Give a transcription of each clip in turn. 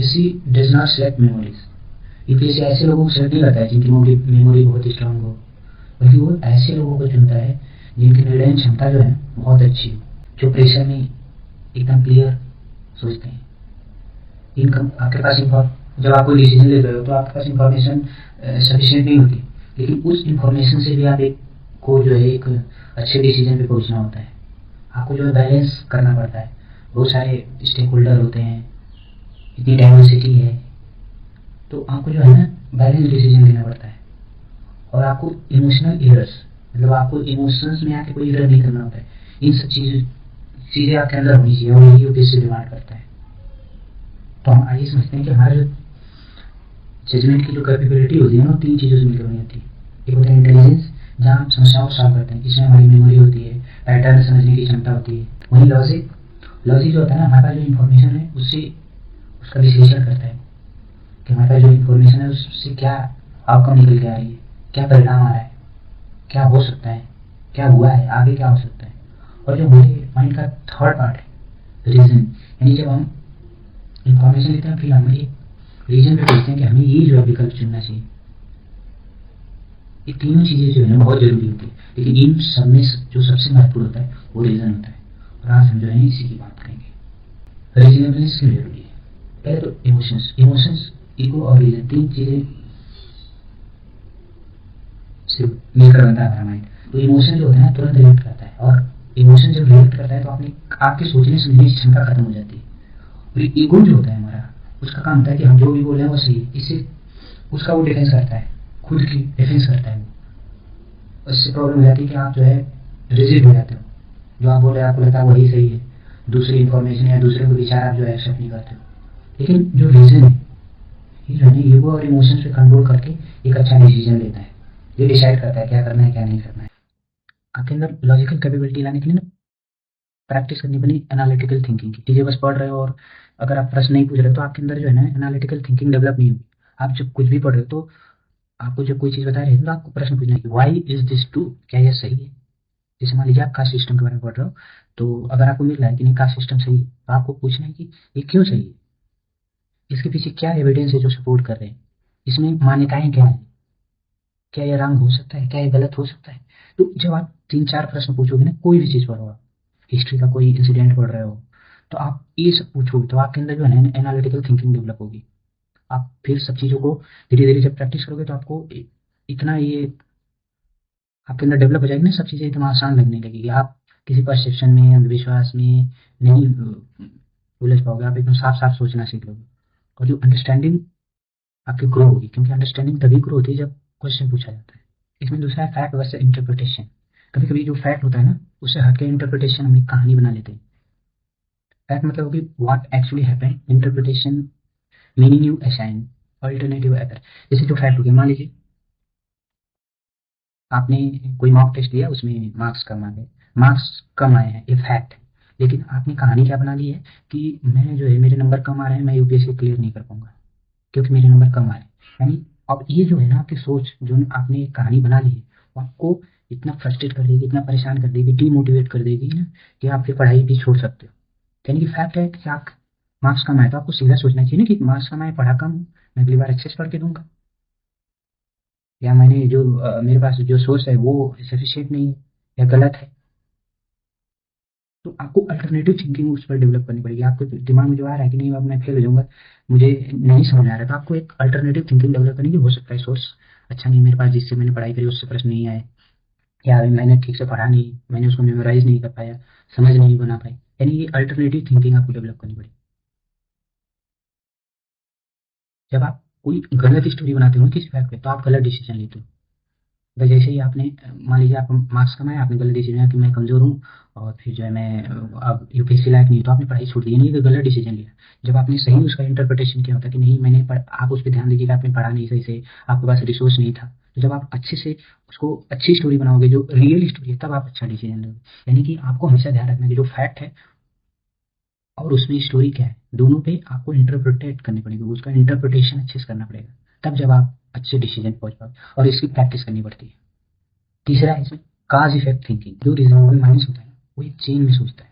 UPSC does not select memories. UPSC ऐसे लोगों को सेलेक्ट नहीं करता है जिनकी मेमोरी बहुत स्ट्रांग हो, बल्कि वो ऐसे लोगों को चुनता है जिनकी निर्णय क्षमता जो है बहुत अच्छी हो, जो प्रेशर में एकदम क्लियर सोचते हैं। इनकम आपके पास जब आप कोई डिसीजन ले रहे हो तो आपके पास इंफॉर्मेशन सफिशिएंट नहीं होती, लेकिन उस इंफॉर्मेशन से भी आप को जो है एक अच्छे डिसीजन पे पहुंचना होता है। आपको जो है बैलेंस करना पड़ता है, बहुत सारे स्टेक होल्डर होते हैं, इतनी डाइवर्सिटी है, तो आपको जो है ना बैलेंस डिसीजन लेना पड़ता है। और आपको इमोशनल एरर्स, मतलब आपको इमोशंस में आके कोई एरर नहीं करना होता है। इन सब चीज़ें आपके अंदर होनी चाहिए और यही यूपीएससी डिमांड करता है। तो हम आइए समझते हैं कि हमारा जो जजमेंट की जो कैपेबिलिटी होती है ना, 3 चीज़ों से मिलकर बनी होती है। एक होता है इंटेलिजेंस, जहाँ हम समस्याओं को सॉल्व करते हैं, इसमें हमारी मेमोरी होती है, पैटर्न समझने की क्षमता होती है। वहीं लॉजिक जो होता है ना, हमारे पास जो इन्फॉर्मेशन है उससे उसका विश्लेषण करता है कि हमारे पास जो इन्फॉर्मेशन है उससे क्या आउटकम निकल के आ रही है, क्या परिणाम आ रहा है, क्या हो सकता है, क्या हुआ है, आगे क्या हो सकता है। और जो हमारे माइंड का थर्ड पार्ट है रीजन, यानी जब हम इंफॉर्मेशन लेते हैं फिर हम एक रीजन पे पहुंचते हैं कि हमें ये जो है विकल्प चुनना चाहिए। ये तीनों चीज़ें जो है ना बहुत जरूरी होती है, लेकिन इन सब में जो सबसे महत्वपूर्ण होता है वो रीजन होता है। और आज हम जो है इसी की बात करेंगे। रीजनेबलनेस क्यों जरूरी है? पहले तो इमोशंस, ईगो और रीजन, 3 चीज़ें से मिलकर बनता है हमारा माइंड। तो इमोशन जो होता है ना तुरंत रिएक्ट करता है, और इमोशन जब रिएक्ट करता है तो आपके सोचने समझने की क्षमता खत्म हो जाती है। और ईगो जो होता है हमारा, उसका काम होता है कि हम जो भी बोले हैं वो सही है, इससे उसका वो डिफेंस करता है, खुद की डिफेंस करता है वो। इससे प्रॉब्लम हो जाती है कि आप जो है रिजिड हो जाते हो, जो आप बोल रहे हैं आपको लगता है वही सही है, दूसरी इन्फॉर्मेशन या दूसरे को विचार आप जो है एक्सेप्ट नहीं करते हो। लेकिन जो रीजन है ये जो है ईगो और इमोशंस पे कंट्रोल करके एक अच्छा डिसीजन लेता है, ये डिसाइड करता है क्या करना है क्या नहीं करना है। आपके अंदर लॉजिकल कैपेबिलिटी लाने के लिए ना प्रैक्टिस करनी पड़ी एनालिटिकल थिंकिंग की। चीज़ें बस पढ़ रहे हो और अगर आप प्रश्न नहीं पूछ रहे हो तो आपके अंदर जो है ना एनालिटिकल थिंकिंग डेवलप नहीं होगी। आप जब कुछ भी पढ़ रहे हो तो आपको जब कोई चीज़ बता रहे हो तो आपको प्रश्न पूछना है कि वाई इज दिस ट्रू, क्या यह सही है। जैसे मान लीजिए आप कास्ट सिस्टम के बारे में पढ़ रहे हो, तो अगर आपको मिल रहा है कि नहीं कास्ट सिस्टम सही है, तो आपको पूछना है कि ये क्यों सही है, इसके पीछे क्या एविडेंस है जो सपोर्ट कर रहे हैं, इसमें मान्यताएं क्या है, क्या ये रंग हो सकता है, क्या ये गलत हो सकता है। तो जब आप 3-4 प्रश्न पूछोगे ना, कोई भी चीज़ पढ़ो, आप हिस्ट्री का कोई इंसिडेंट पढ़ रहे हो तो आप ये सब पूछोगे तो आपके अंदर जो है ना एनालिटिकल थिंकिंग डेवलप होगी। आप फिर सब चीज़ों को धीरे धीरे जब प्रैक्टिस करोगे तो आपको इतना ये आपके अंदर डेवलप हो जाएगी ना, सब चीज़ें इतना आसान लगने लगेगी। आप किसी परसेप्शन में, अंधविश्वास में नहीं उलझ पाओगे, आप एकदम साफ साफ सोचना सीख लोगे। और जो अंडरस्टैंडिंग आपकी ग्रो होगी, क्योंकि अंडरस्टैंडिंग तभी ग्रो होती है जब क्वेश्चन पूछा जाता है। इसमें दूसरा है फैक्ट वर्सेस इंटरप्रिटेशन। कभी कभी जो फैक्ट होता है ना उससे हटके इंटरप्रिटेशन हम एक कहानी बना लेते हैं। फैक्ट मतलब होगी what actually happened, interpretation meaning you assign alternative other. जैसे जो फैक्ट हो गया, मान लीजिए आपने कोई मॉक टेस्ट दिया, उसमें मार्क्स कम आए हैं, ये फैक्ट है। लेकिन आपने कहानी क्या बना ली है कि मैं जो है मेरे नंबर कम आ रहे हैं, मैं यूपीएससी क्लियर नहीं कर पाऊंगा क्योंकि मेरे नंबर कम आ रहे हैं। यानी अब ये जो है ना आपकी सोच जो आपने एक कहानी बना ली है वो आपको इतना फ्रस्ट्रेट कर देगी, इतना परेशान कर देगी, डीमोटिवेट कर देगी ना कि आप फिर पढ़ाई भी छोड़ सकते हो। यानी कि फैक्ट है कि आप मार्क्स कम आए तो आपको सीधा सोचना चाहिए ना कि मार्क्स कम आए, पढ़ा कम हूँ, मैं अगली बार अच्छे से पढ़ के दूंगा, या मैंने जो मेरे पास जो सोर्स है वो सफिशिएंट नहीं है या गलत है। तो आपको अल्टरनेटिव थिंकिंग उस पर डेवलप करनी पड़ेगी। आपको दिमाग में जो आ रहा है कि नहीं अब मैं फेल हो जाऊंगा, मुझे नहीं समझ आ रहा है, तो आपको एक अल्टरनेटिव थिंकिंग डेवलप करनी की हो सकता है सोर्स अच्छा नहीं मेरे पास, जिससे मैंने पढ़ाई करी उससे प्रश्न नहीं आए, या मैंने ठीक से पढ़ा नहीं, मैंने उसको मेमोराइज नहीं कर पाया, समझ नहीं बना पाई। यानी ये अल्टरनेटिव थिंकिंग आपको डेवलप करनी पड़ेगी। जब आप कोई गलत स्टोरी बनाते हो किसी फैक्ट पे तो आप गलत डिसीजन लेते हो। तो जैसे ही आपने मान लीजिए आप मार्क्स कमाए, आपने गलत डिसीजन लिया कि मैं कमज़ोर हूँ और फिर जो है मैं अब यूपीएससी लायक नहीं, तो आपने पढ़ाई छोड़ दी, नहीं तो गलत डिसीजन लिया। जब आपने सही उसका इंटरप्रिटेशन किया होता कि नहीं मैंने आप उस पर ध्यान दीजिए कि आपने पढ़ा नहीं सही से, आपके पास रिसोर्स नहीं था, तो जब आप अच्छे से उसको अच्छी स्टोरी बनाओगे जो रियल स्टोरी है तब आप अच्छा डिसीजन लोगे। यानी कि आपको हमेशा ध्यान रखना कि जो फैक्ट है और उसमें स्टोरी क्या है, दोनों पे आपको इंटरप्रिटेट करनी पड़ेगी, उसका इंटरप्रिटेशन अच्छे से करना पड़ेगा, तब जब आप अच्छे डिसीजन पहुंच पाओगे। और इसकी प्रैक्टिस करनी पड़ती है। तीसरा है इसमें काज इफेक्ट थिंकिंग। जो रीजनेबल माइंड होता है वो एक चेन में सोचता है,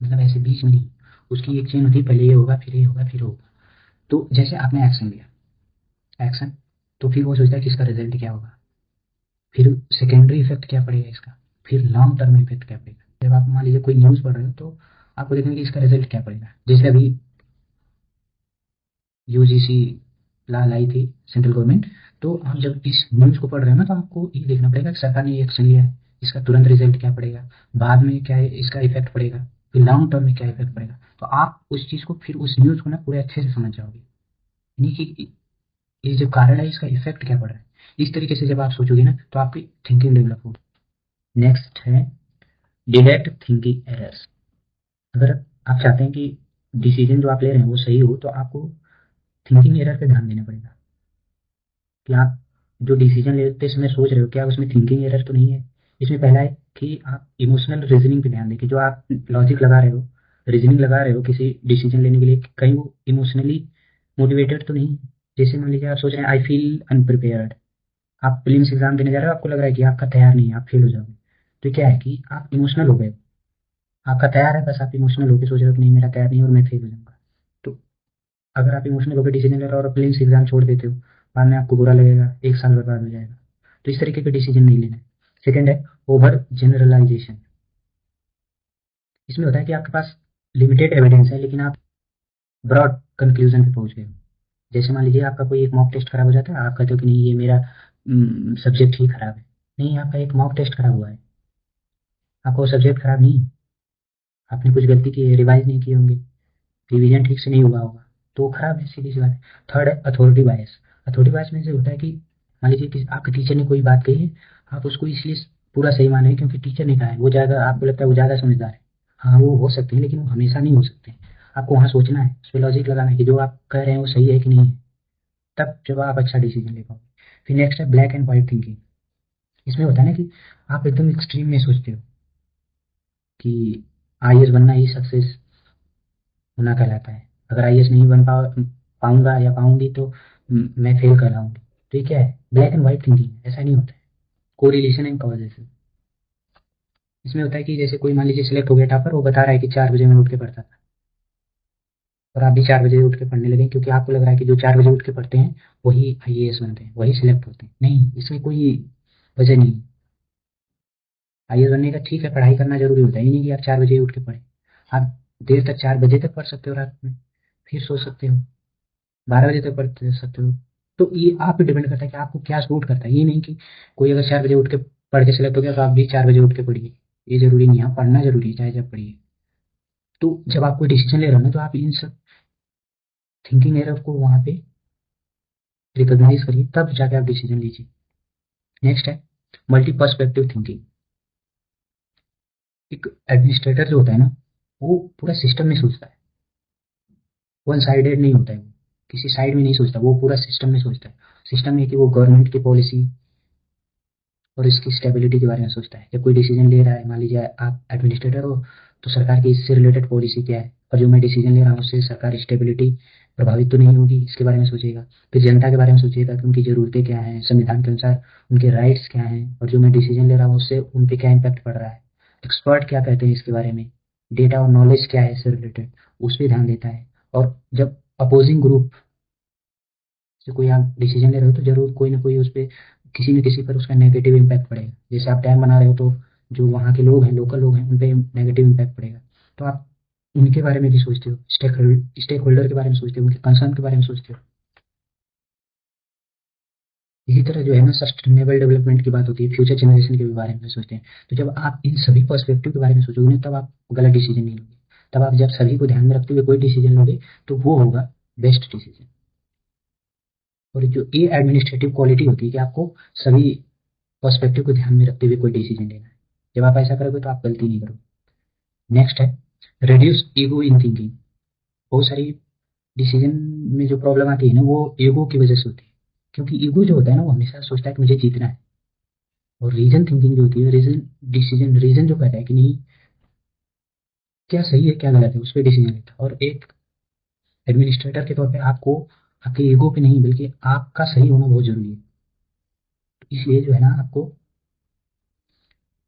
मतलब ऐसे बीच में नहीं, उसकी एक चेन होती है, पहले ये होगा फिर ये होगा फिर होगा। तो जैसे आपने एक्शन लिया, एक्शन, तो फिर वो सोचता है कि इसका रिजल्ट क्या होगा, फिर सेकेंडरी इफेक्ट क्या पड़ेगा इसका, फिर लॉन्ग टर्म इफेक्ट क्या पड़ेगा। जब आप मान लीजिए कोई न्यूज़ पढ़ रहे हो तो आपको देखेंगे कि इसका रिजल्ट क्या पड़ेगा। जैसे अभी यूजीसी ला लाई थी सेंट्रल गवर्नमेंट, तो आप जब इस न्यूज़ को पढ़ रहे हो ना, तो आपको ये देखना पड़ेगा कि सरकार ने ये एक्शन लिया है, इसका तुरंत रिजल्ट क्या पड़ेगा, बाद में क्या इसका इफेक्ट पड़ेगा, फिर लॉन्ग टर्म में क्या इफेक्ट पड़ेगा। तो आप उस चीज़ को, फिर उस न्यूज़ को ना पूरे अच्छे से समझ जाओगे, यानी कि ये जो कारण है इसका इफेक्ट क्या पड़ रहा है। इस तरीके से जब आप सोचोगे ना तो आपकी थिंकिंग डेवलप होगी। नेक्स्ट है डिटेक्ट थिंकिंग एरर्स। अगर आप चाहते हैं कि डिसीजन जो आप ले रहे हैं वो सही हो, तो आपको थिंकिंग एरर पे ध्यान देना पड़ेगा कि आप जो डिसीजन लेते समय सोच रहे हो क्या उसमें थिंकिंग एरर तो नहीं है। इसमें पहला है कि आप इमोशनल रीजनिंग पे ध्यान दें कि जो आप लॉजिक लगा रहे हो, रीजनिंग लगा रहे हो किसी डिसीजन लेने के लिए, कहीं वो इमोशनली मोटिवेटेड तो नहीं है। जैसे मान लीजिए आप सोच रहे हैं आई फील अनप्रिपेयर्ड, आप प्रीलिम्स एग्जाम देने जा रहे हो, आपको लग रहा है कि आपका तैयार नहीं है, आप फेल हो जाओगे। तो क्या है कि आप इमोशनल हो गए, आपका तैयार है, बस आप इमोशनल होकर सोच रहे हो कि नहीं मेरा तैयार नहीं है और मैं फेल हो जाऊंगा। तो अगर आप इमोशनल होकर डिसीजन ले रहे हो और प्रीलिम्स एग्जाम छोड़ देते हो, बाद में आपको बुरा लगेगा, एक साल बर्बाद हो जाएगा। तो इस तरीके के डिसीजन नहीं लेना है। सेकेंड है ओवर जनरलाइजेशन। इसमें होता है कि आपके पास लिमिटेड एविडेंस है लेकिन आप ब्रॉड कंक्लूजन पे पहुंच गए हो। जैसे मान लीजिए आपका कोई एक मॉक टेस्ट खराब हो जाता है, आप कहते हो कि नहीं ये मेरा सब्जेक्ट ही खराब है। नहीं, आपका एक मॉक टेस्ट खराब हुआ है, आपका वो सब्जेक्ट खराब नहीं है, आपने कुछ गलती की है, रिवाइज नहीं किए होंगे, रिवीजन ठीक से नहीं हुआ होगा, तो वो खराब है, सीधी सी बात है। थर्ड है अथॉरिटी बायस। अथॉरिटी बायस में से होता है कि मान लीजिए कि आपके टीचर ने कोई बात कही है, आप उसको इसलिए पूरा सही माने क्योंकि टीचर ने कहा है, वो ज़्यादा, आपको लगता है वो ज़्यादा समझदार है। हाँ, वो हो सकते हैं लेकिन वो हमेशा नहीं हो सकते। आपको वहाँ सोचना है, उस पर लॉजिक लगाना है कि जो आप कह रहे हैं वो सही है कि नहीं है, तब जब आप अच्छा डिसीजन ले पाओगे। फिर नेक्स्ट है ब्लैक एंड व्हाइट थिंकिंग। इसमें होता है ना कि आप एकदम एक्सट्रीम में सोचते हो कि आईएएस बनना ही सक्सेस होना कहलाता है, अगर आईएएस नहीं बन पाऊंगा या पाऊंगी तो मैं फेल कहलाऊंगी। तो ये क्या है, ब्लैक एंड व्हाइट थिंकिंग है, ऐसा नहीं होता है। Correlation and causation. इसमें होता है कि जैसे कोई मान लीजिए सिलेक्ट हो गया टॉपर, वो बता रहा है कि 4 बजे मैं उठ के पढ़ता था, और आप भी 4 बजे उठ के पढ़ने लगे क्योंकि आपको लग रहा है कि जो 4 बजे उठ के पढ़ते हैं वही आईएएस बनते हैं, वही सिलेक्ट होते हैं। नहीं, इसमें कोई वजह नहीं है। आईएएस बनने का ठीक है, पढ़ाई करना जरूरी होता है, ये नहीं कि आप 4 बजे उठ के पढ़े। आप देर तक 4 बजे तक पढ़ सकते हो रात में, फिर सो सकते हो, 12 बजे तक पढ़ सकते हो। तो ये आप पे डिपेंड करता है कि आपको क्या सूट करता है। ये नहीं कि कोई अगर 4 बजे उठ के पढ़ के सिलेक्ट हो गया तो आप भी 4 बजे उठ के पढ़िए, ये जरूरी नहीं है। आप पढ़ना जरूरी है चाहे जब पढ़िए। तो जब आप कोई डिसीजन ले रहे हो ना, तो आप इन सब थिंकिंग एरर को वहां पे रिकॉग्नाइज करिए, तब जाके आप डिसीजन लीजिए। नेक्स्ट है मल्टी पर्सपेक्टिव थिंकिंग। एक एडमिनिस्ट्रेटर जो होता है ना, वो पूरा सिस्टम में सोचता है, वन साइडेड नहीं होता है, वो किसी साइड में नहीं सोचता, वो पूरा सिस्टम में सोचता है। सिस्टम में कि वो गवर्नमेंट की पॉलिसी और इसकी स्टेबिलिटी के बारे में सोचता है। जब कोई डिसीजन ले रहा है, मान लीजिए आप एडमिनिस्ट्रेटर हो, तो सरकार की इससे रिलेटेड पॉलिसी क्या है, और जो मैं डिसीजन ले रहा हूँ उससे सरकार स्टेबिलिटी प्रभावित तो नहीं होगी, इसके बारे में सोचेगा। फिर जनता के बारे में सोचेगा कि उनकी ज़रूरतें क्या हैं, संविधान के अनुसार उनके राइट्स क्या हैं, और जो मैं डिसीजन ले रहा हूँ उससे उन पर क्या इम्पैक्ट पड़ रहा है, एक्सपर्ट क्या कहते हैं इसके बारे में, डेटा और नॉलेज क्या है इससे रिलेटेड, उस पर ध्यान देता है। और जब अपोजिंग ग्रुप से कोई आप डिसीजन ले रहे हो तो जरूर कोई ना कोई उस पर, किसी न किसी पर उसका नेगेटिव इम्पैक्ट पड़ेगा। जैसे आप डैम बना रहे हो तो जो वहाँ के लोग हैं, लोकल लोग हैं, उन पर नेगेटिव इम्पैक्ट पड़ेगा। तो आप उनके बारे में भी सोचते हो, स्टेक होल्डर के बारे में सोचते हो, उनके कंसर्न के बारे में सोचते हो। इसी तरह जो है ना सस्टेनेबल डेवलपमेंट की बात होती है, फ्यूचर जनरेशन के भी बारे में सोचते हैं। तो जब आप इन सभी पर्सपेक्टिव के बारे में सोचोगे ना, तब आप गलत डिसीजन नहीं लोगे। तब आप जब सभी को ध्यान में रखते हुए कोई डिसीजन लोगे तो वो होगा बेस्ट डिसीजन। और जो ये एडमिनिस्ट्रेटिव क्वालिटी होती है कि आपको सभी पर्सपेक्टिव को ध्यान में रखते हुए कोई डिसीजन लेना है। जब आप ऐसा करोगे तो आप गलती नहीं करोगे। नेक्स्ट है रिड्यूस ईगो इन थिंकिंग। बहुत सारी डिसीजन में जो प्रॉब्लम आती है ना, वो ईगो की वजह से होती है। क्योंकि ईगो जो होता है ना, वो हमेशा सोचता है कि मुझे जीतना है। और रीजन थिंकिंग जो होती है, रीजन जो कहता है कि नहीं क्या सही है क्या गलत है, उस पर डिसीजन लेता है। और एक एडमिनिस्ट्रेटर के तौर पे आपको आपके ईगो पे नहीं बल्कि आपका सही होना बहुत जरूरी है। इसलिए जो है ना, आपको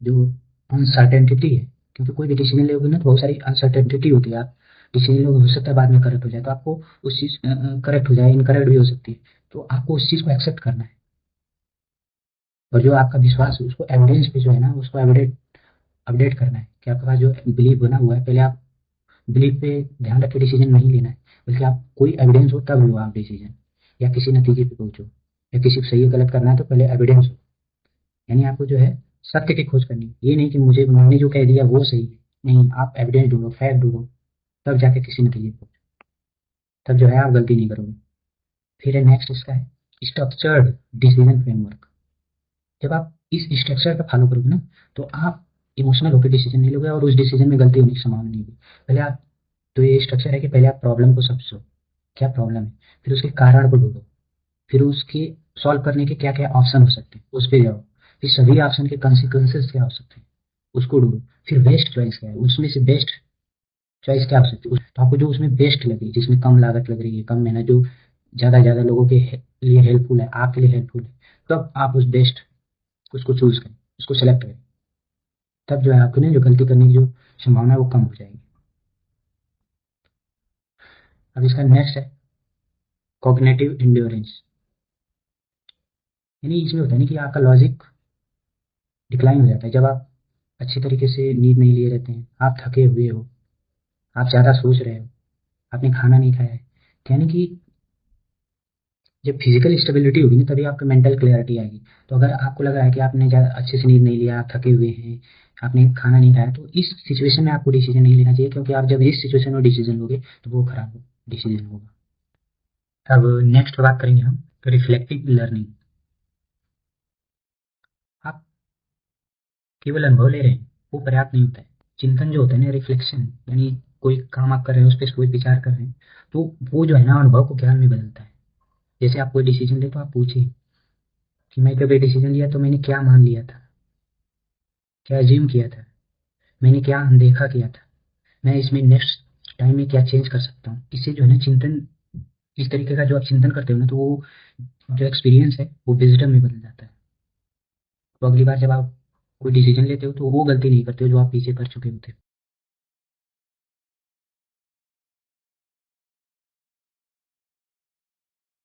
जो अनसर्टेनिटी है, क्योंकि कोई भी डिसीजन लोगे ना तो बहुत सारी अनसर्टेनिटी होती है। आप डिसीजन हो सकता है बाद में करेक्ट हो जाए, तो आपको उस चीज करेक्ट हो जाए, इनकरेक्ट भी हो सकती है, तो आपको उस चीज को एक्सेप्ट करना है। और जो आपका विश्वास है उसको एविडेंस पे जो है ना उसको अपडेट करना है कि आपके पास जो बिलीव बना हुआ है, पहले आप बिलीव पे ध्यान रख के डिसीजन नहीं लेना है, बल्कि आप कोई एविडेंस हो तब लो आप डिसीजन, या किसी नतीजे पे पहुंचो, या किसी को सही गलत करना है तो पहले एविडेंस हो। यानी आपको जो है सत्य की खोज करनी है, ये नहीं कि मुझे मैंने जो कह दिया वो सही है, नहीं, आप एविडेंस ढूंढो, फैक्ट ढूंढो, तब जाके किसी नतीजे पे पहुंचो, तब जो है आप गलती नहीं करोगे। फिर नेक्स्ट इसका है स्ट्रक्चर्ड डिसीजन फ्रेमवर्क। जब आप इस स्ट्रक्चर का फॉलो करोगे ना, तो आप इमोशनल होकर डिसीजन नहीं लोगे और उस डिसीजन में गलती होने की संभावना नहीं होगी। पहले आप, तो ये स्ट्रक्चर है कि पहले आप प्रॉब्लम को समझो, क्या प्रॉब्लम है, फिर उसके कारण को ढूंढो, फिर उसके सॉल्व करने के क्या क्या ऑप्शन हो सकते हैं उस पर जाओ, फिर सभी ऑप्शन के कंसिक्वेंसेस क्या हो सकते हैं उसको ढूंढो, फिर बेस्ट चॉइस क्या है, उसमें से बेस्ट चॉइस क्या हो सकती है, तो आपको जो उसमें बेस्ट लगे, जिसमें कम लागत लग रही है, कम मेहनत, जो ज्यादा लोगों के लिए हेल्पफुल है, आपके लिए हेल्पफुल है, तब आप उस बेस्ट उसको चूज करें, उसको सेलेक्ट करें, तब जो है आपको ना जो गलती करने की जो संभावना है वो कम हो जाएगी। अब इसका नेक्स्ट है कॉग्निटिव इंड्योरेंस। यानी इसमें होता है ना कि आपका लॉजिक डिक्लाइन हो जाता है जब आप अच्छी तरीके से नींद नहीं लिए रहते हैं, आप थके हुए हो, आप ज़्यादा सोच रहे हो, आपने खाना नहीं खाया है, यानी कि जब फिजिकल स्टेबिलिटी होगी ना तभी आपका मेंटल क्लियरिटी आएगी। तो अगर आपको लग रहा है कि आपने ज़्यादा अच्छे से नींद नहीं लिया, आप थके हुए हैं, आपने खाना नहीं खाया, तो इस सिचुएशन में आपको डिसीजन नहीं लेना चाहिए, क्योंकि आप जब इस सिचुएशन में डिसीजन लोगे तो वो खराब डिसीजन होगा। अब नेक्स्ट बात करेंगे हम रिफ्लेक्टिव लर्निंग। आप केवल अनुभव ले रहे हैं वो पर्याप्त नहीं होता है। चिंतन जो होता है ना, रिफ्लेक्शन, यानी कोई काम आप कर रहे हैं उस पर कोई विचार कर रहे हैं, तो वो जो है ना अनुभव को ज्ञान में बदलता है। जैसे आप कोई डिसीजन ले तो आप पूछिए कि मैं कभी डिसीजन लिया तो मैंने क्या मान लिया था, क्या अज्यूम किया था, मैंने क्या अनदेखा किया था, मैं इसमें नेक्स्ट टाइम में क्या चेंज कर सकता हूँ। इससे जो है ना चिंतन, इस तरीके का जो आप चिंतन करते हो ना, तो वो जो एक्सपीरियंस है वो विजडम में बदल जाता है। तो अगली बार जब आप कोई डिसीजन लेते हो तो वो गलती नहीं करते हो जो आप पीछे कर चुके होते हो।